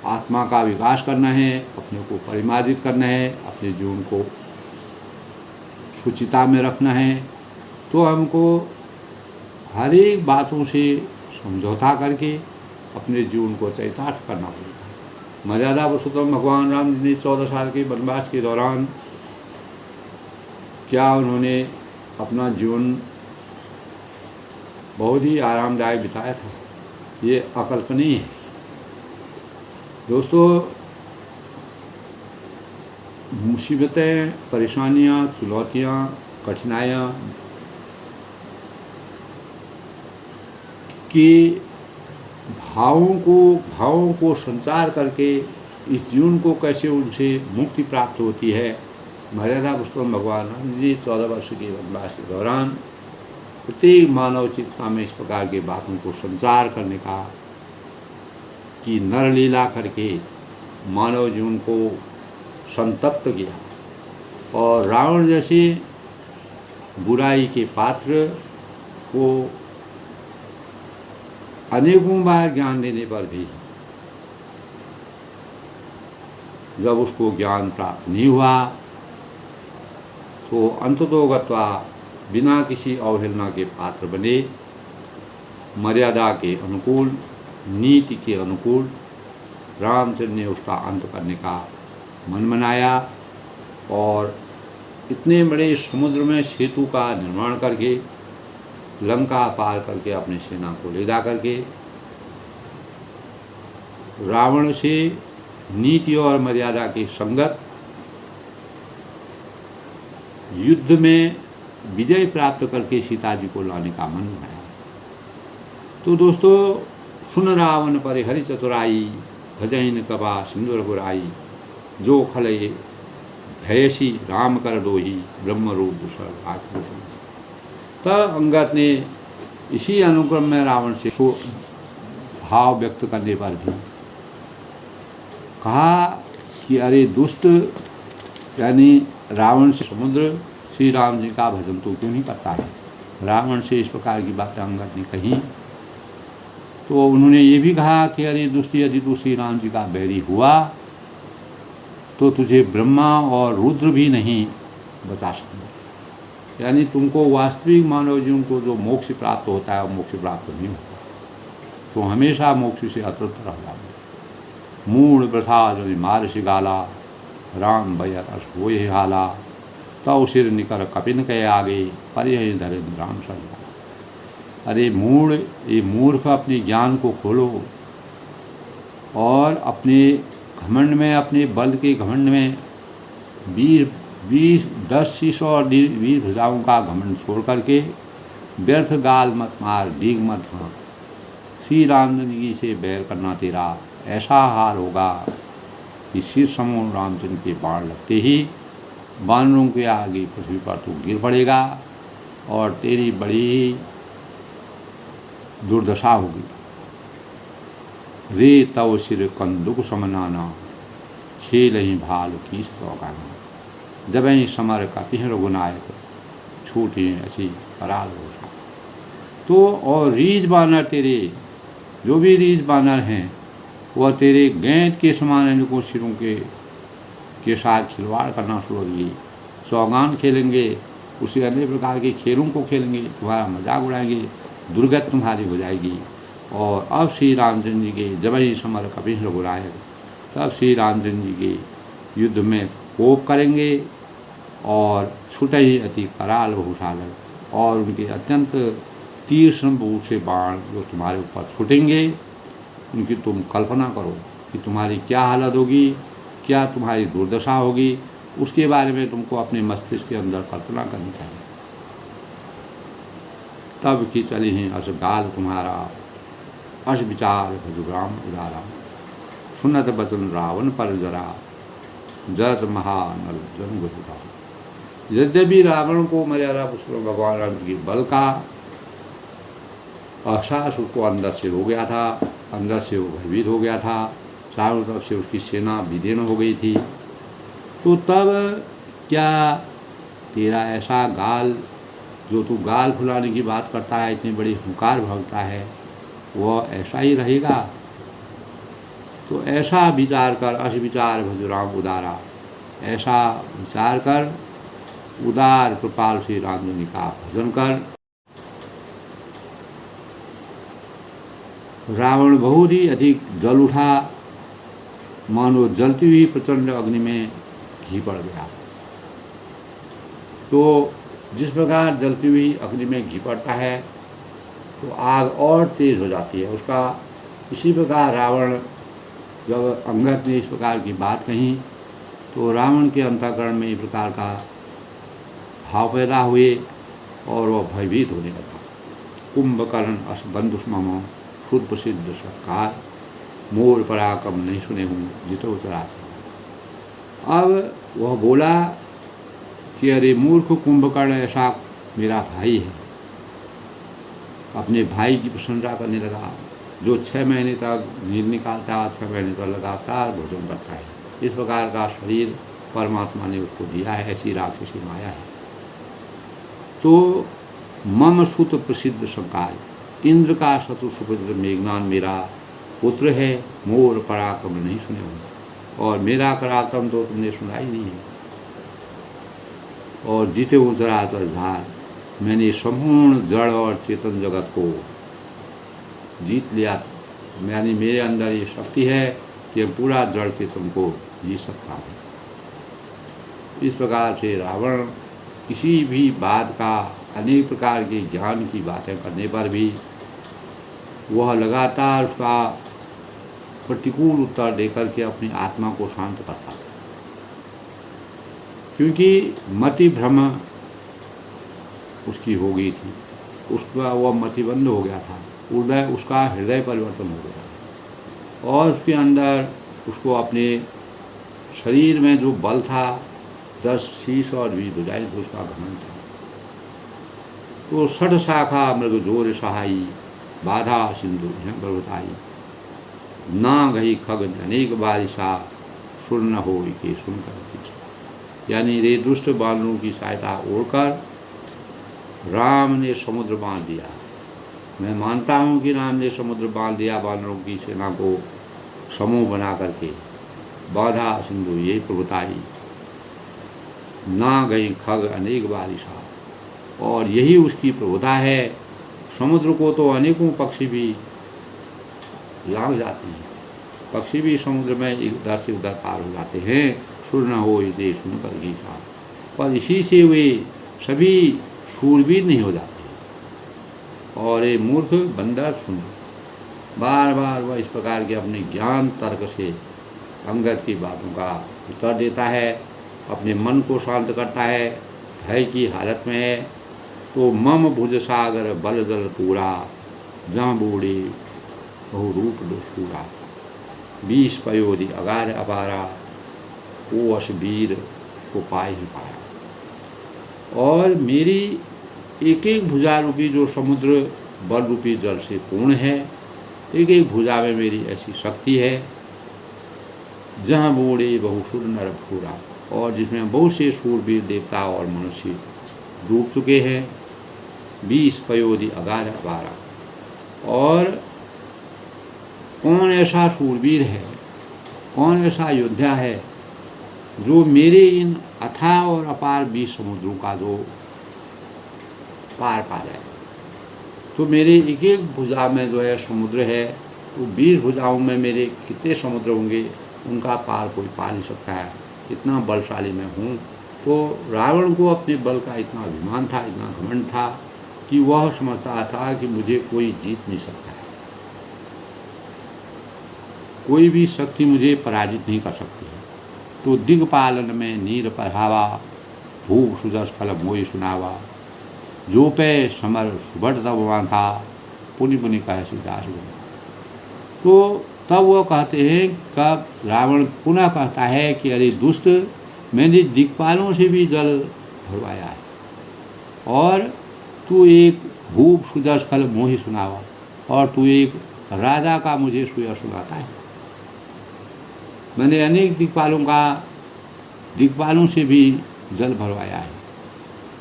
आत्मा का विकास करना है, अपने को परिमार्जित करना है, अपने जीवन को सुचिता में रखना है, तो हमको हर एक बातों से समझौता करके अपने जीवन को चरितार्थ करना पड़ेगा। मर्यादा पुरुषोत्तम भगवान राम जी ने 14 साल के वनवास के दौरान क्या उन्होंने अपना जीवन बहुत ही आरामदायक बिताया था, ये अकल्पनीय है। दोस्तों, मुसीबतें, परेशानियां, चुनौतियां, कठिनाइयां के भावों को संचार करके इस जीवन को कैसे उनसे मुक्ति प्राप्त होती है। मर्यादा पुरुषोत्तम भगवान राम जी 14 वर्ष के वनवास के दौरान प्रत्येक मानव चित्ता में इस प्रकार की बातों को संचार करने का की नरलीला करके मानव जीवन को संतप्त किया और रावण जैसे बुराई के पात्र को अनेकों बार ज्ञान देने पर भी जब उसको ज्ञान प्राप्त नहीं हुआ तो अंततोगत्वा बिना किसी अवहेलना के पात्र बने, मर्यादा के अनुकूल, नीति के अनुकूल रामचंद्र ने उसका अंत करने का मन बनाया और इतने बड़े समुद्र में सेतु का निर्माण करके लंका पार करके अपनी सेना को ले जा करके रावण से नीति और मर्यादा की संगत युद्ध में विजय प्राप्त करके सीता जी को लाने का मन बनाया। तो दोस्तों, सुन रावण पर हरि चतुराई, भजन कबा सिंदूर गुराई, जो खलये भयसी राम कर दोही, ब्रह्म रूप दूसर आठ। तब अंगद ने इसी अनुक्रम में रावण से भाव व्यक्त करने पर भी कहा कि अरे दुष्ट, यानी रावण से समुद्र श्री राम जी का भजन तो क्यों नहीं करता है। रावण से इस प्रकार की बातें अंगद ने कही तो उन्होंने ये भी कहा कि अरे दुष्ट, यदि तू श्री राम जी का बैरी हुआ तो तुझे ब्रह्मा और रुद्र भी नहीं बचा सकते। यानी तुमको वास्तविक मानव जीवन को जो मोक्ष प्राप्त होता है वो मोक्ष प्राप्त नहीं होता। तो हमेशा मोक्ष से अतृप्त रह जाओ। मूढ़ वृथा जो मार शिगाला, राम भय रस हो हाला, तव सिर निकर कपिन के आगे, पर यही धरे राम सजा। अरे मूढ़, ये मूर्ख अपने ज्ञान को खोलो और अपने घमंड में, अपने बल के घमंड में 10 शीशों और 20 भुजाओं का घमंड छोड़ करके व्यर्थ गाल मत मार, डीग मत हाँक। श्री रामचंद्र जी से बैर करना तेरा ऐसा हाल होगा कि सिर समूह रामचंद्र के बाण लगते ही बानरों के आगे पृथ्वी पर तू गिर पड़ेगा और तेरी बड़ी दुर्दशा होगी। रे तव सिर कंदुक समनाना, खेल ही भाल की सौगाना। जब ही समर का पिहर गुनायक, छूटी ऐसी कराल घोषणा। तो और रीछ बानर तेरे, जो भी रीछ बानर हैं वह तेरे गेंद के समान इनको सिरों के साथ खिलवाड़ करना शुरू होगी। सौगान खेलेंगे, उसी अन्य प्रकार के खेलों को खेलेंगे, तुम्हारा मजाक उड़ाएंगे, दुर्गत तुम्हारी हो जाएगी। और अब श्री रामचंद्र जी के जब ही समर कपिश रघुराय, तब श्री रामचंद्र जी के युद्ध में कोप करेंगे और छुट ही अति कराल बहुशाल, और उनके अत्यंत तीक्ष्ण बहु से बाण जो तुम्हारे ऊपर छूटेंगे, उनकी तुम कल्पना करो कि तुम्हारी क्या हालत होगी, क्या तुम्हारी दुर्दशा होगी। उसके बारे में तुमको अपने मस्तिष्क के अंदर कल्पना करनी चाहिए। तब की चली ही अस गाल तुम्हारा, अस विचार भजुराम उदारा। सुनत बचन रावण पर जरा, जरत महानल जन गुजरा। यद्यपि रावण को मर्यादा पुरुषोत्तम भगवान राम के बल का एहसास उसको अंदर से हो गया था, अंदर से वो भयभीत हो गया था, चारों तरफ से उसकी सेना विदीर्ण हो गई थी। तो तब क्या तेरा ऐसा गाल, जो तू गाल फुलाने की बात करता है, इतनी बड़ी हुंकार भरता है, वह ऐसा ही रहेगा? तो ऐसा विचार कर, अस विचार भजुराम उदारा, ऐसा विचार कर, उदार कृपाल श्री रामचंद्र का भजन कर। रावण बहुत ही अधिक जल उठा, मानो जलती हुई प्रचंड अग्नि में घी पड़ गया। तो जिस प्रकार जलती हुई अग्नि में घी पड़ता है तो आग और तेज हो जाती है उसका, इसी प्रकार रावण, जब अंगद ने इस प्रकार की बात कही तो रावण के अंतःकरण में इस प्रकार का भाव पैदा हुए और वह भयभीत होने लगा। कुंभकर्ण अस बंधुष्मम, खुद प्रसिद्ध सरकार, मोर पराक्रम नहीं सुने हूँ जितो चरा। अब वह बोला कि अरे मूर्ख कुंभकर्ण, ऐसा मेरा भाई है। अपने भाई की प्रशंसा करने लगा, जो 6 महीने तक नींद निकालता है, 6 महीने तक लगातार भोजन करता है। इस प्रकार का शरीर परमात्मा ने उसको दिया है, ऐसी राक्षसी माया है। तो मम सुत प्रसिद्ध सरकार, इंद्र का शत्रु सुपुत्र मेघनान मेरा पुत्र है, मोर पराक्रम नहीं सुने हो, और मेरा पराक्रम तो तुमने सुना ही नहीं है। और जीते हुए चराचर झार, मैंने संपूर्ण जड़ और चेतन जगत को जीत लिया। यानी मेरे अंदर ये शक्ति है कि पूरा जड़ चेतन को जीत सकता हूँ। इस प्रकार से रावण किसी भी बात का, अनेक प्रकार के ज्ञान की बातें करने पर भी वह लगातार उसका प्रतिकूल उत्तर देकर के अपनी आत्मा को शांत करता, क्योंकि मति भ्रम उसकी हो गई थी, उसका वह मतिबंध हो गया था, उसका हृदय परिवर्तन हो गया और उसके अंदर उसको अपने शरीर में जो बल था, 10 शीश और 20 भुजाएं थी, उसका घमंड था। तो षड शाखा मृग जोर सहाई, बाधा सिंधु पर्वताई, ना गई खग अनेक बारिशा, सुर न हो के सुनकर। यानी रे दुष्ट बानरों की सहायता ओढ़कर राम ने समुद्र बांध दिया। मैं मानता हूँ कि राम ने समुद्र बांध दिया, बानरों की सेना को समूह बना करके। बाधा सिंधु ये पर्वताई, ना गई खग अनेक बारिशा, और यही उसकी प्रभुता है। समुद्र को तो अनेकों पक्षी भी लांघ जाते हैं। पक्षी भी समुद्र में इधर से उधर पार हो जाते हैं। सुर न हो इसे सुनकर ही साथ, पर इसी से वे सभी शूरवीर नहीं हो जाते। और ये मूर्ख बंदर सुन, बार बार वह इस प्रकार के अपने ज्ञान तर्क से अंगद की बातों का उत्तर देता है, अपने मन को शांत करता है। भय की हालत में है तो मम भुज सागर बल जल पूरा, जहाँ बूढ़े बहु रूप दुष्पूरा, 20 पयोधि अगाध अपारा, को अश वीर को पाए ही पाया। और मेरी एक एक भुजा रूपी जो समुद्र बल रूपी जल से पूर्ण है, एक एक भुजा में मेरी ऐसी शक्ति है, जहाँ बूढ़े बहुसुर नर फूरा, और जिसमें बहुत से शूरवीर देवता और मनुष्य डूब चुके हैं। 20 पयोधि अगाध अपारा। और कौन ऐसा शूरवीर है, कौन ऐसा योद्धा है जो मेरे इन अथाह और अपार 20 समुद्रों का जो पार पा जाए। तो मेरे एक एक भुजा में जो है समुद्र है, तो 20 भुजाओं में मेरे कितने समुद्र होंगे, उनका पार कोई पा नहीं सकता है, इतना बलशाली मैं हूँ। तो रावण को अपने बल का इतना अभिमान था, इतना घमंड था कि वह समझता था कि मुझे कोई जीत नहीं सकता है, कोई भी शक्ति मुझे पराजित नहीं कर सकती है। तो दिग्पालन में नीर पढ़ावा, भूप सुदर्श फल मोई सुनावा, जो पे समर सुबट तब था, पुनि पुनि कह सीतास। तो तब वो कहते हैं, कब रावण पुनः कहता है कि अरे दुष्ट, मैंने दिक्पालों से भी जल भरवाया है, और तू एक भूप सुदर्श फल मोहि सुनावा, और तू एक राजा का मुझे सुया सुनाता है। मैंने अनेक दिक्पालों से भी जल भरवाया है,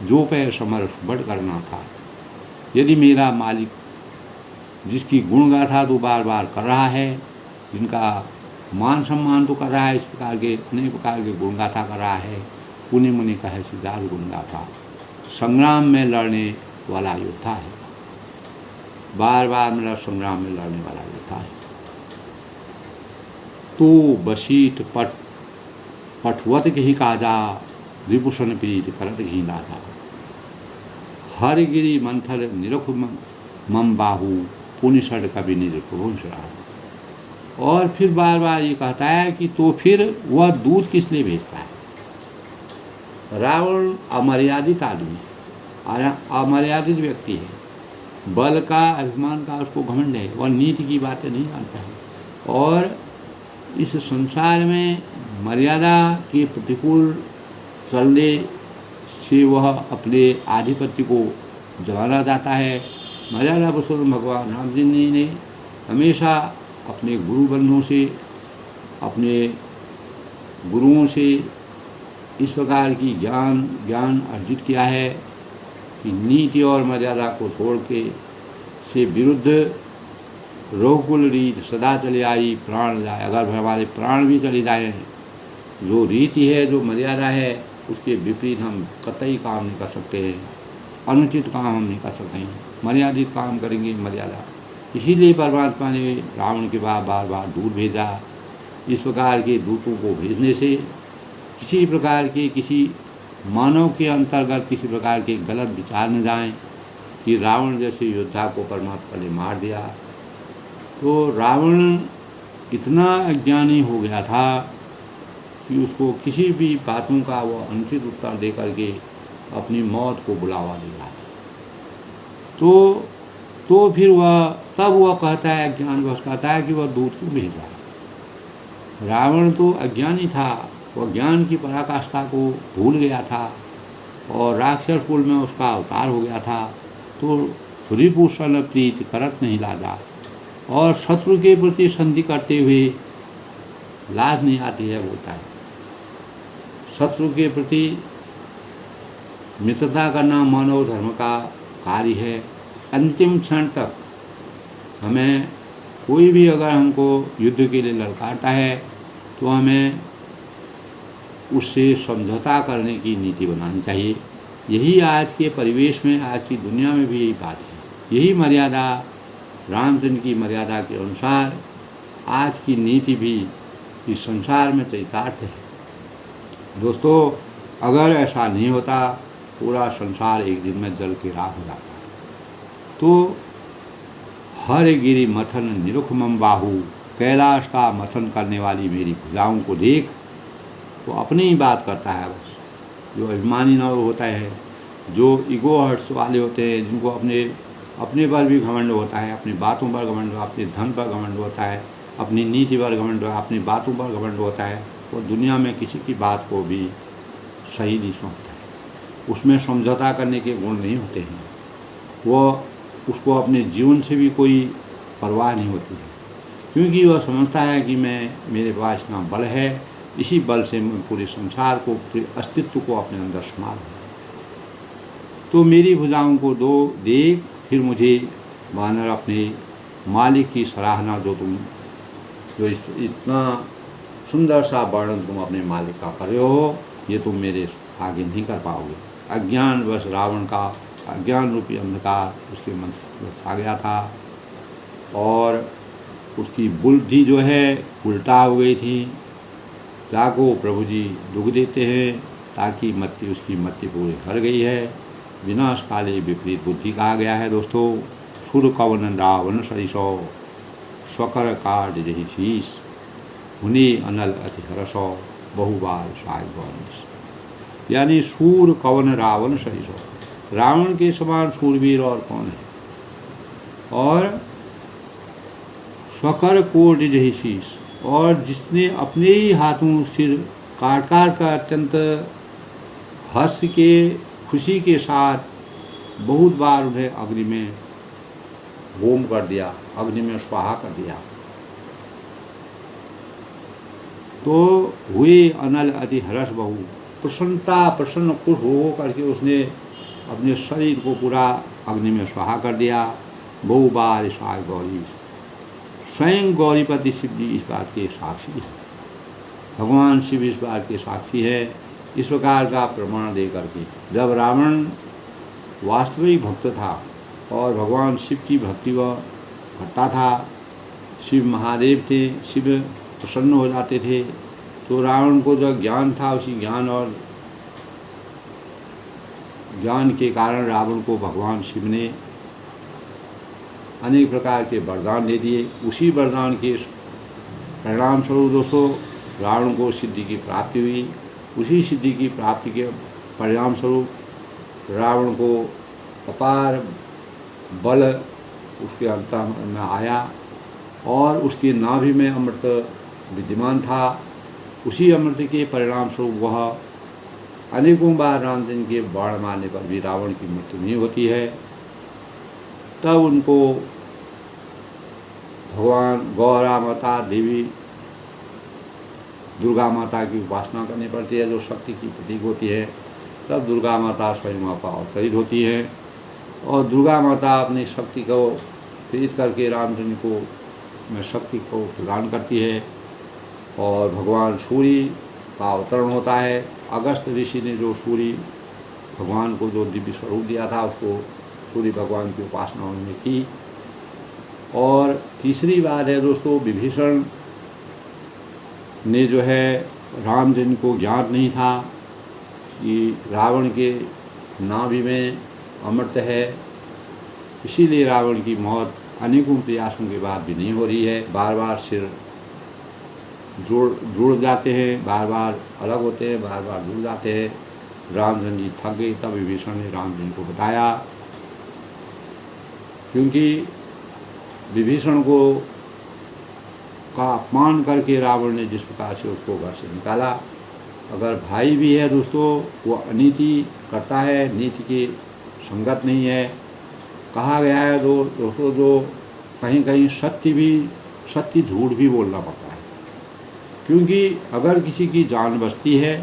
जो पे समर सुबट करना था। यदि मेरा मालिक, जिसकी गुणगाथा तो बार बार कर रहा है, जिनका मान सम्मान तो कर रहा है, इस प्रकार के अनेक प्रकार के गुणगाथा कर रहा है, पुनि मुनि का है सिद्धार्थ गुणगाथा, संग्राम में लड़ने वाला योद्धा है, बार बार मेरा संग्राम में लड़ने वाला योद्धा है। तो बसीठ पटवत ही काजा, विभूषण पीठ करत ही लाजा, हरगिरी मंथर निरखु मम बाहु, पुनिषण कवि निज प्रभुंश राहु। और फिर बार बार ये कहता है कि तो फिर वह दूध किस लिए भेजता है। रावण अमर्यादित आदमी है, अमर्यादित व्यक्ति है, बल का अभिमान का उसको घमंड है, वह नीति की बातें नहीं जानता है। और इस संसार में मर्यादा के प्रतिकूल चलने से वह अपने आधिपत्य को जमाना चाहता है। मर्यादा पुरुषोत्तम भगवान राम जी ने हमेशा अपने गुरु बंधुओं से, अपने गुरुओं से इस प्रकार की ज्ञान अर्जित किया है कि नीति और मर्यादा को छोड़ के से विरुद्ध रघुकुल रीत सदा चले आई, प्राण जाए। अगर हमारे प्राण भी चले जाए, जो रीति है, जो मर्यादा है, उसके विपरीत हम कतई काम नहीं कर सकते हैं, अनुचित काम हम नहीं कर सकते हैं, मर्यादित काम करेंगे मर्यादा। इसीलिए परमात्मा ने रावण के बाद बार बार दूत भेजा। इस प्रकार के दूतों को भेजने से किसी प्रकार के, किसी मानव के अंतर्गत किसी प्रकार के गलत विचार न जाएं कि रावण जैसे योद्धा को परमात्मा ने मार दिया। तो रावण इतना अज्ञानी हो गया था कि उसको किसी भी बातों का वो अनुचित उत्तर दे करके अपनी मौत को बुलावा दे रहा है। तो फिर तब वह कहता है, अज्ञानवश कहता है कि वह दूत क्यों भेज रहा है। रावण तो अज्ञानी था, वह ज्ञान की पराकाष्ठा को भूल गया था और राक्षस कुल में उसका अवतार हो गया था। तो रिपुषण प्रीत करत नहीं लाजा, और शत्रु के प्रति संधि करते हुए लाज नहीं आती है, बोलता है। शत्रु के प्रति मित्रता करना मानव धर्म का कार्य है। अंतिम क्षण तक हमें कोई भी अगर हमको युद्ध के लिए ललकारता है तो हमें उससे समझौता करने की नीति बनानी चाहिए। यही आज के परिवेश में, आज की दुनिया में भी यही बात है। यही मर्यादा, रामचंद्र की मर्यादा के अनुसार आज की नीति भी इस संसार में चरितार्थ है। दोस्तों, अगर ऐसा नहीं होता, पूरा संसार एक दिन में जल के राख हो जाता। तो हर गिरि मथन निरुखमम बाहु, कैलाश का मथन करने वाली मेरी भुजाओं को देख। वो अपनी ही बात करता है बस। जो अभिमानी न होता है, जो ईगो हर्ट्स वाले होते हैं, जिनको अपने पर भी घमंड होता है, अपनी बातों पर घमंड, अपने धन पर घमंड होता है, अपनी नीति पर घमंड, अपनी बातों पर घमंड होता है, वो दुनिया में किसी की बात को भी सही नहीं समझता है। उसमें समझौता करने के गुण नहीं होते हैं। वो उसको अपने जीवन से भी कोई परवाह नहीं होती है, क्योंकि वह समझता है कि मेरे पास इतना बल है, इसी बल से मैं पूरे संसार को, पूरे अस्तित्व को अपने अंदर संभाल। तो मेरी भुजाओं को देख फिर मुझे वानर अपने मालिक की सराहना, जो इतना सुंदर सा वर्णन तुम अपने मालिक का कर रहे हो, ये तुम मेरे आगे नहीं कर पाओगे। अज्ञानवश रावण का अज्ञान रूपी अंधकार उसके मन से छा गया था और उसकी बुद्धि जो है उल्टा हो गई थी। जागो प्रभु जी दुख देते हैं, ताकि उसकी मति पूरी हर गई है। विनाश काले विपरीत बुद्धि कहा गया है। दोस्तों, सुर कवन रावण सरिसो, स्वकर कार्य जही शीश, हुनी अनल अति हरसो, बहुबार साग गौरीश। यानी सूर कवन रावण सरिसो, रावण के समान सूरवीर और कौन है, और स्वकर कोट जही शीश, और जिसने अपने ही हाथों सिर काट का अत्यंत हर्ष के, खुशी के साथ बहुत बार उन्हें अग्नि में होम कर दिया, अग्नि में स्वाहा कर दिया। तो हुए अनल अति हर्ष बहु, प्रसन्न खुश हो करके उसने अपने शरीर को पूरा अग्नि में स्वाहा कर दिया। बहु बार साग गौरी, स्वयं गौरीपति शिव जी इस बात के साक्षी है, भगवान शिव इस बात के साक्षी है। इस प्रकार का प्रमाण दे करके जब रावण वास्तविक भक्त था और भगवान शिव की भक्ति वह करता था, शिव महादेव थे, शिव प्रसन्न हो जाते थे, तो रावण को जो ज्ञान था, उसी ज्ञान के कारण रावण को भगवान शिव ने अनेक प्रकार के वरदान दे दिए। उसी वरदान के परिणाम स्वरूप दोस्तों रावण को सिद्धि की प्राप्ति हुई। उसी सिद्धि की प्राप्ति के परिणाम स्वरूप रावण को अपार बल उसके अंत में आया और उसकी नाभि में अमृत विद्यमान था। उसी अमृत के परिणाम स्वरूप वह अनेकों बार रामचंद्र के बाण मारने पर भी रावण की मृत्यु नहीं होती है। तब उनको भगवान गौरा माता, देवी दुर्गा माता की उपासना करनी पड़ती है, जो शक्ति की प्रतीक होती है। तब दुर्गा माता स्वयं माता अवतरित होती है और दुर्गा माता अपनी शक्ति को प्रेरित करके रामचंद्र को में शक्ति को प्रदान करती है और भगवान सूर्य का अवतरण होता है। अगस्त ऋषि ने जो सूर्य भगवान को जो दिव्य स्वरूप दिया था, उसको सूर्य भगवान की उपासना उन्होंने की। और तीसरी बात है दोस्तों, विभीषण ने जो है रामचंद्र को ज्ञात नहीं था कि रावण के नाभि में अमृत है, इसीलिए रावण की मौत अनेकों प्रयासों के बाद भी नहीं हो रही है। बार बार सिर जुड़ जाते हैं, बार बार अलग होते हैं, बार बार जुड़ जाते हैं। रामचंद्र जी थक गए, तब विभीषण ने रामचंद्र को बताया, क्योंकि विभीषण को का अपमान करके रावण ने जिस प्रकार से उसको घर से निकाला। अगर भाई भी है दोस्तों, वो अनीति करता है, नीति की संगत नहीं है। कहा गया है दोस्तों, जो कहीं कहीं सत्य झूठ भी बोलना पड़ता है, क्योंकि अगर किसी की जान बचती है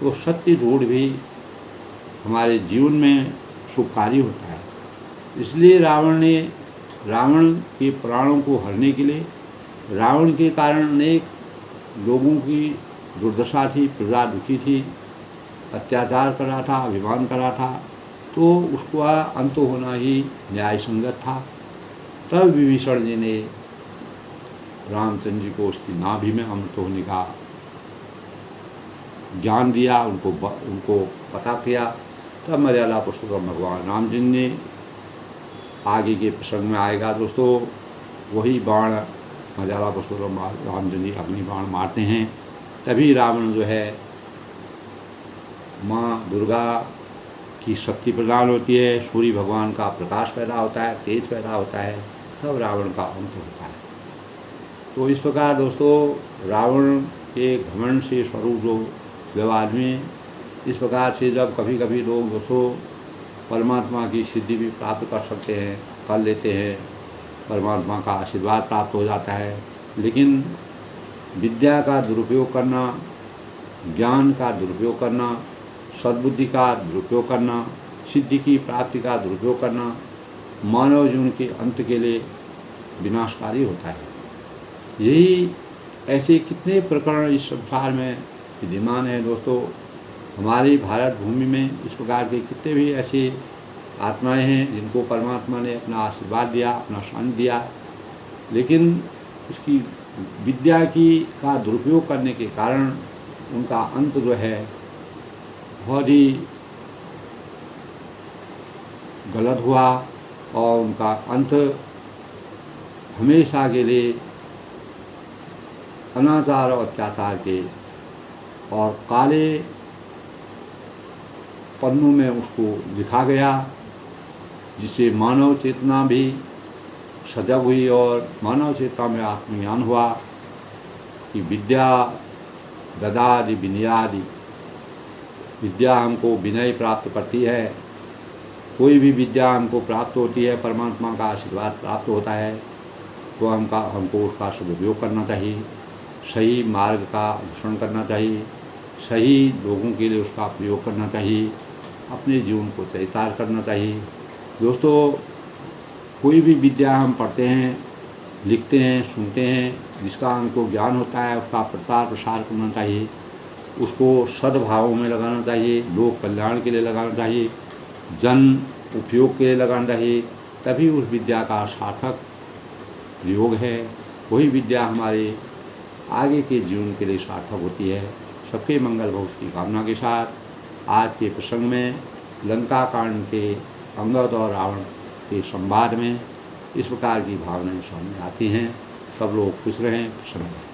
तो सत्य झूठ भी हमारे जीवन में शुभकारी होता है। इसलिए रावण के प्राणों को हरने के लिए, रावण के कारण अनेक लोगों की दुर्दशा थी, प्रजा दुखी थी, अत्याचार कर रहा था, अभिमान कर रहा था, तो उसका अंत होना ही न्याय संगत था। तब विभीषण जी ने रामचंद्र जी को उसकी नाभि में अमृत होने का ज्ञान दिया, उनको पता किया। तब मर्यादा पुरुषोत्तम भगवान राम जी ने, आगे के प्रसंग में आएगा दोस्तों, वही बाण मर्यादा पुरुषोत्तम राम जी अग्नि बाण मारते हैं। तभी रावण जो है माँ दुर्गा की शक्ति प्रदान होती है, सूर्य भगवान का प्रकाश पैदा होता है, तेज पैदा होता है, तब रावण का अंत होता है। तो इस प्रकार दोस्तों रावण के घमंड से स्वरूप जो व्यवहार में, इस प्रकार से जब कभी कभी लोग दोस्तों परमात्मा की सिद्धि भी प्राप्त कर सकते हैं, कर लेते हैं, परमात्मा का आशीर्वाद प्राप्त हो जाता है, लेकिन विद्या का दुरुपयोग करना, ज्ञान का दुरुपयोग करना, सद्बुद्धि का दुरुपयोग करना, सिद्धि की प्राप्ति का दुरुपयोग करना मानव जीवन के अंत के लिए विनाशकारी होता है। यही ऐसे कितने प्रकरण इस संसार में विद्यमान हैं दोस्तों। हमारी भारत भूमि में इस प्रकार के कितने भी ऐसे आत्माएं हैं जिनको परमात्मा ने अपना आशीर्वाद दिया, अपना शान दिया, लेकिन उसकी विद्या का दुरुपयोग करने के कारण उनका अंत जो है बहुत ही गलत हुआ और उनका अंत हमेशा के लिए अनाचार और अत्याचार के और काले पन्नों में उसको लिखा गया, जिससे मानव चेतना भी सजग हुई और मानव चेतना में आत्मज्ञान हुआ कि विद्या ददादि विनयादि, विद्या हमको विनय प्राप्त करती है। कोई भी विद्या हमको प्राप्त होती है, परमात्मा का आशीर्वाद प्राप्त होता है, तो हमको उसका सदुपयोग करना चाहिए, सही मार्ग का अनुसरण करना चाहिए, सही लोगों के लिए उसका प्रयोग करना चाहिए, अपने जीवन को चरितार्थ करना चाहिए। दोस्तों कोई भी विद्या हम पढ़ते हैं, लिखते हैं, सुनते हैं, जिसका हमको ज्ञान होता है उसका प्रचार प्रसार करना चाहिए, उसको सद्भावों में लगाना चाहिए, लोक कल्याण के लिए लगाना चाहिए, जन उपयोग के लिए लगाना चाहिए, तभी उस विद्या का सार्थक प्रयोग है। वही विद्या हमारे आगे के जीवन के लिए सार्थक होती है। सबके मंगल भविष्य की कामना के साथ आज के प्रसंग में लंका कांड के अंगद और रावण के संवाद में इस प्रकार की भावनाएं सामने आती हैं। सब लोग खुश रहें, प्रसन्न रहें।